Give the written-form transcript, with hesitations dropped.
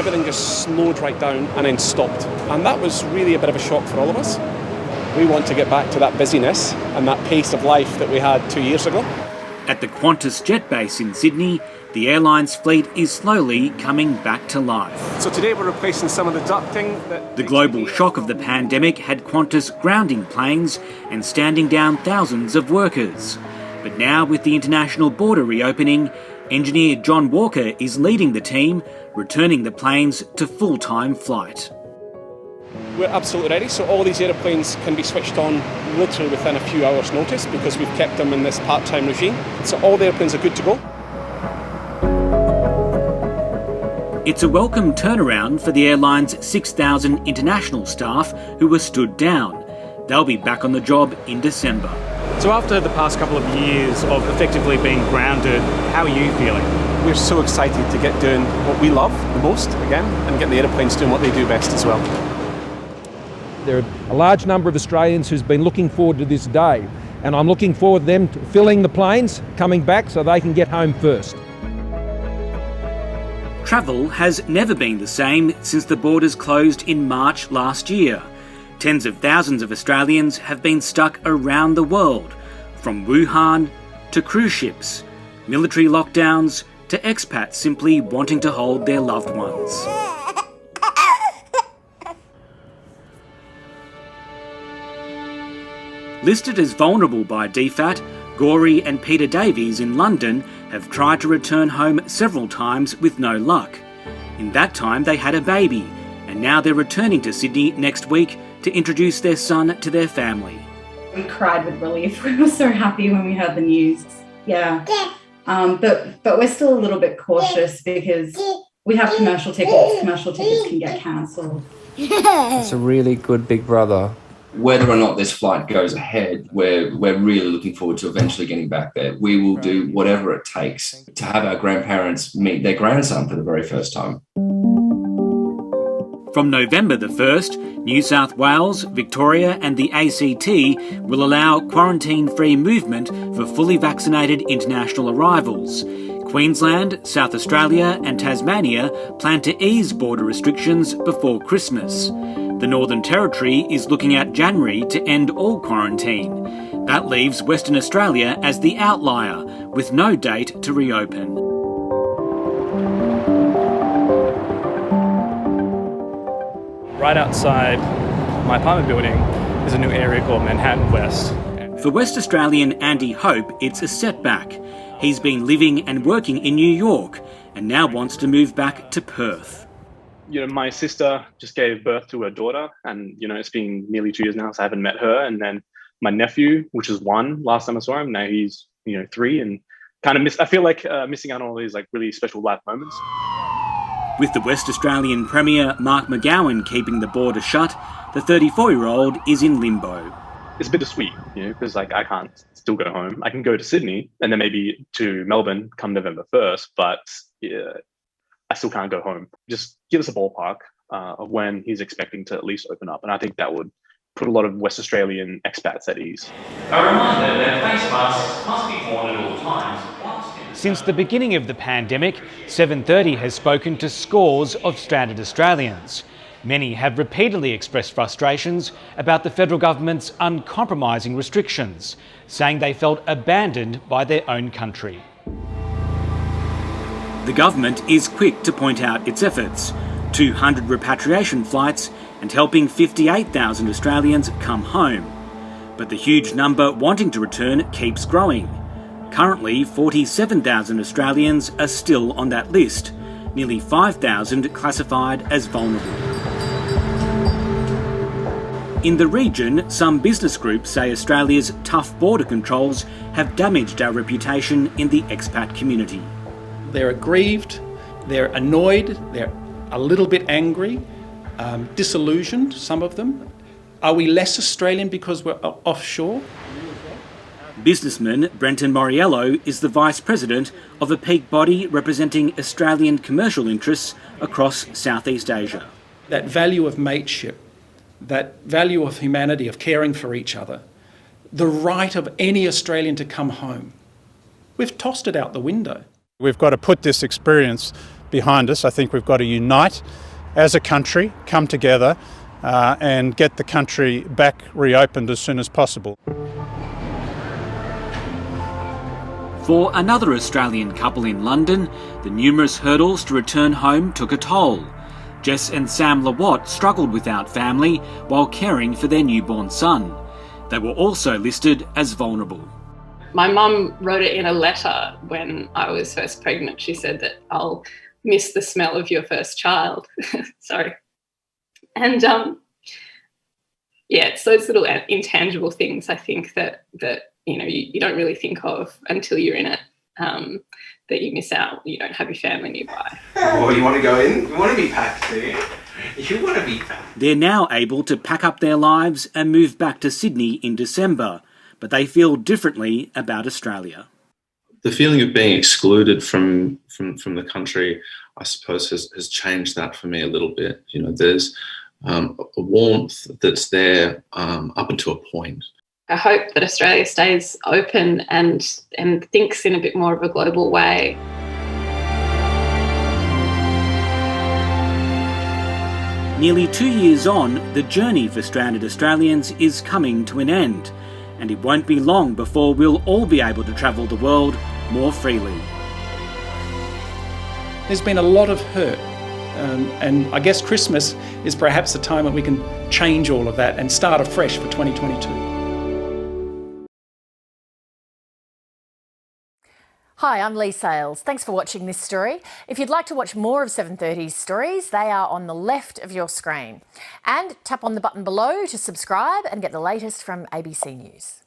everything just slowed right down and then stopped. And that was really a bit of a shock for all of us. We want to get back to that busyness and that pace of life that we had 2 years ago. At the Qantas jet base in Sydney, the airline's fleet is slowly coming back to life. So today we're replacing some of the ducting. The global shock of the pandemic had Qantas grounding planes and standing down thousands of workers. But now, with the international border reopening, engineer John Walker is leading the team, returning the planes to full-time flight. We're absolutely ready, so all these aeroplanes can be switched on literally within a few hours' notice because we've kept them in this part-time regime. So all the airplanes are good to go. It's a welcome turnaround for the airline's 6,000 international staff who were stood down. They'll be back on the job in December. So after the past couple of years of effectively being grounded, how are you feeling? We're so excited to get doing what we love the most again and get the aeroplanes doing what they do best as well. There are a large number of Australians who's been looking forward to this day, and I'm looking forward to them filling the planes, coming back so they can get home first. Travel has never been the same since the borders closed in March last year. Tens of thousands of Australians have been stuck around the world, from Wuhan to cruise ships, military lockdowns to expats simply wanting to hold their loved ones. Listed as vulnerable by DFAT, Gorey and Peter Davies in London have tried to return home several times with no luck. In that time they had a baby, and now they're returning to Sydney next week to introduce their son to their family. We cried with relief. We were so happy when we heard the news. Yeah. But we're still a little bit cautious because we have commercial tickets. Commercial tickets can get cancelled. It's a really good big brother. Whether or not this flight goes ahead, we're really looking forward to eventually getting back there. We will do whatever it takes to have our grandparents meet their grandson for the very first time. From November the 1st, New South Wales, Victoria and the ACT will allow quarantine-free movement for fully vaccinated international arrivals. Queensland, South Australia and Tasmania plan to ease border restrictions before Christmas. The Northern Territory is looking at January to end all quarantine. That leaves Western Australia as the outlier, with no date to reopen. Right outside my apartment building is a new area called Manhattan West. For West Australian Andy Hope, it's a setback. He's been living and working in New York and now wants to move back to Perth. You know, my sister just gave birth to her daughter and, you know, it's been nearly 2 years now, so I haven't met her. And then my nephew, which is 1 last time I saw him, now he's, 3 and kind of I feel like missing out on all these like really special life moments. With the West Australian Premier Mark McGowan keeping the border shut, the 34-year-old is in limbo. It's bittersweet, because like I can't still go home. I can go to Sydney and then maybe to Melbourne come November 1st, but yeah, I still can't go home. Just give us a ballpark of when he's expecting to at least open up. And I think that would put a lot of West Australian expats at ease. A reminder that face masks must be worn at all times. Since the beginning of the pandemic, 730 has spoken to scores of stranded Australians. Many have repeatedly expressed frustrations about the federal government's uncompromising restrictions, saying they felt abandoned by their own country. The government is quick to point out its efforts. 200 repatriation flights and helping 58,000 Australians come home. But the huge number wanting to return keeps growing. Currently, 47,000 Australians are still on that list, nearly 5,000 classified as vulnerable. In the region, some business groups say Australia's tough border controls have damaged our reputation in the expat community. They're aggrieved, they're annoyed, they're a little bit angry, disillusioned, some of them. Are we less Australian because we're offshore? Businessman Brenton Moriello is the Vice President of a peak body representing Australian commercial interests across Southeast Asia. That value of mateship, that value of humanity, of caring for each other, the right of any Australian to come home, we've tossed it out the window. We've got to put this experience behind us. I think we've got to unite as a country, come together and get the country back reopened as soon as possible. For another Australian couple in London, the numerous hurdles to return home took a toll. Jess and Sam Lawatt struggled without family while caring for their newborn son. They were also listed as vulnerable. My mum wrote it in a letter when I was first pregnant. She said that I'll miss the smell of your first child. Sorry. And it's those little intangible things I think that you don't really think of until you're in it, that you miss out. You don't have your family nearby. Oh, you want to go in? You want to be packed, do you? You want to be packed. They're now able to pack up their lives and move back to Sydney in December, but they feel differently about Australia. The feeling of being excluded from the country, I suppose, has changed that for me a little bit. There's a warmth that's there up until a point. I hope that Australia stays open and thinks in a bit more of a global way. Nearly 2 years on, the journey for stranded Australians is coming to an end, and it won't be long before we'll all be able to travel the world more freely. There's been a lot of hurt, and I guess Christmas is perhaps the time when we can change all of that and start afresh for 2022. Hi, I'm Lee Sales. Thanks for watching this story. If you'd like to watch more of 7:30's stories, they are on the left of your screen. And tap on the button below to subscribe and get the latest from ABC News.